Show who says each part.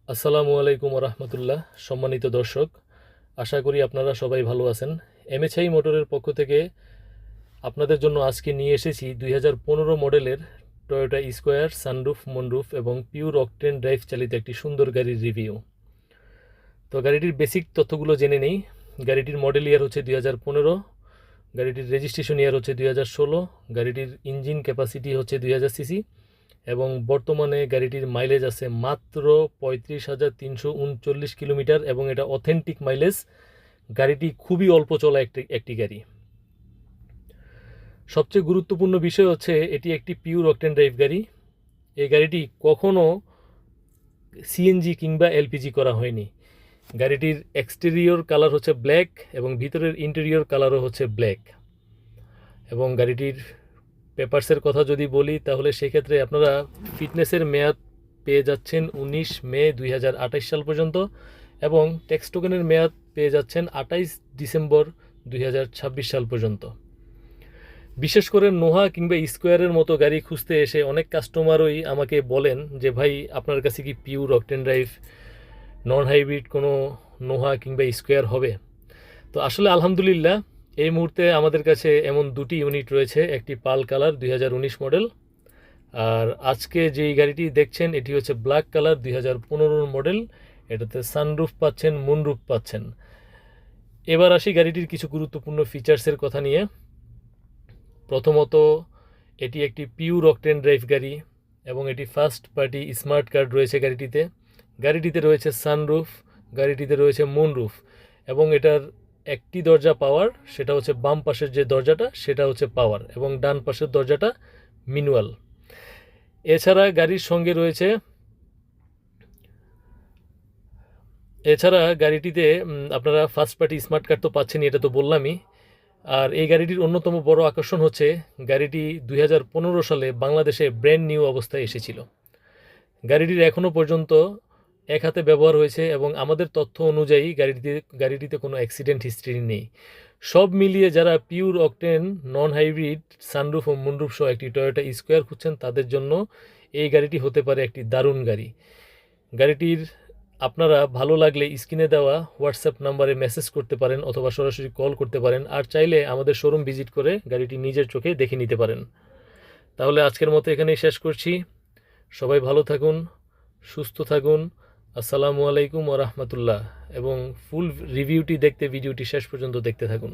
Speaker 1: আসসালামু আলাইকুম রহমতুল্লাহ। সম্মানিত দর্শক, আশা করি আপনারা সবাই ভালো আছেন। এমএচআই মোটরের পক্ষ থেকে আপনাদের জন্য আজকে নিয়ে এসেছি 2015 মডেলের টয়োটা স্কোয়ার সানরুফ মনরুফ এবং পিওর অকটেন ড্রাইভ চালিত একটি সুন্দর গাড়ির রিভিউ। তো গাড়িটির বেসিক তথ্যগুলো জেনে নেই। গাড়িটির মডেল ইয়ার হচ্ছে 2015, গাড়িটির রেজিস্ট্রেশন ইয়ার হচ্ছে 2016, গাড়িটির ইঞ্জিন ক্যাপাসিটি হচ্ছে 2000 সিসি এবং বর্তমানে গাড়িটির মাইলেজ আছে মাত্র 35,339 কিলোমিটার এবং এটা অথেন্টিক মাইলেজ। গাড়িটি খুবই অল্প চলা একটি গাড়ি। সবচেয়ে গুরুত্বপূর্ণ বিষয় হচ্ছে এটি একটি পিওর অকটেন ড্রাইভ গাড়ি। এই গাড়িটি কখনো সিএনজি কিংবা এলপিজি করা হয়নি। গাড়িটির এক্সটেরিয়র কালার হচ্ছে ব্ল্যাক এবং ভিতরের ইন্টেরিয়র কালারও হচ্ছে ব্ল্যাক। এবং গাড়িটির পেপারসের কথা যদি বলি তাহলে সেক্ষেত্রে আপনারা ফিটনেসের মেয়াদ পেয়ে যাচ্ছেন 19 মে 2028 সাল পর্যন্ত এবং ট্যাক্স টোকেনের মেয়াদ পেয়ে যাচ্ছেন 28 ডিসেম্বর 2026 সাল পর্যন্ত। বিশেষ করে নোহা কিংবা স্কোয়ারের মতো গাড়ি খুঁজতে এসে অনেক কাস্টমারই আমাকে বলেন যে ভাই আপনার কাছে কি pure octane drive non hybrid কোনো নোহা কিংবা স্কোয়ার হবে? তো আসলে আলহামদুলিল্লাহ এই মুহূর্তে আমাদের কাছে এমন দুটি ইউনিট রয়েছে, একটি পাল কালার 2019 মডেল, আর আজকে যেই গাড়িটি দেখছেন এটি হচ্ছে ব্ল্যাক কালার 2015 মডেল। এটাতে সানরুফ পাচ্ছেন, মুনরুফ পাচ্ছেন। এবার আসি গাড়িটির কিছু গুরুত্বপূর্ণ ফিচার্সের কথা নিয়ে। প্রথমত, এটি একটি পিওর অকটেন ড্রাইভ গাড়ি এবং এটি ফার্স্ট পার্টি স্মার্ট কার্ড রয়েছে গাড়িটিতে। গাড়িটিতে রয়েছে সানরুফ, গাড়িটিতে রয়েছে মুনরুফ এবং এটার একটি দরজা পাওয়ার, সেটা হচ্ছে বাম পাশের যে দরজাটা সেটা হচ্ছে পাওয়ার এবং ডান পাশের দরজাটা ম্যানুয়াল। এছাড়া গাড়ির সঙ্গে রয়েছে গাড়িটিতে আপনারা ফার্স্ট পার্টি স্মার্ট কার্ড তো পাচ্ছেনই, এটা তো বললামই। আর এই গাড়িটির অন্যতম বড় আকর্ষণ হচ্ছে গাড়িটি 2015 সালে বাংলাদেশে ব্র্যান্ড নিউ অবস্থায় এসেছিল। গাড়িটির এখনও পর্যন্ত এক হাতে ব্যবহার হয়েছে এবং আমাদের তথ্য অনুযায়ী গাড়িটিতে কোনো অ্যাক্সিডেন্ট হিস্ট্রি নেই। সব মিলিয়ে যারা pure octane non hybrid sunroof ও মুনরুফ সহ একটি টয়োটা স্কোয়ার খুঁজছেন তাদের জন্য এই গাড়িটি হতে পারে একটি দারুণ গাড়ি। গাড়িটির আপনারা ভালো লাগলে স্ক্রিনে দেওয়া হোয়াটসঅ্যাপ নাম্বারে মেসেজ করতে পারেন অথবা সরাসরি কল করতে পারেন, আর চাইলে আমাদের শোরুম ভিজিট করে গাড়িটি নিজের চোখে দেখে নিতে পারেন। তাহলে আজকের মতো এখানেই শেষ করছি। সবাই ভালো থাকুন, সুস্থ থাকুন। আসসালামু আলাইকুম ওয়া রাহমাতুল্লাহ। এবং ফুল রিভিউটি দেখতে ভিডিওটি শেষ পর্যন্ত দেখতে থাকুন।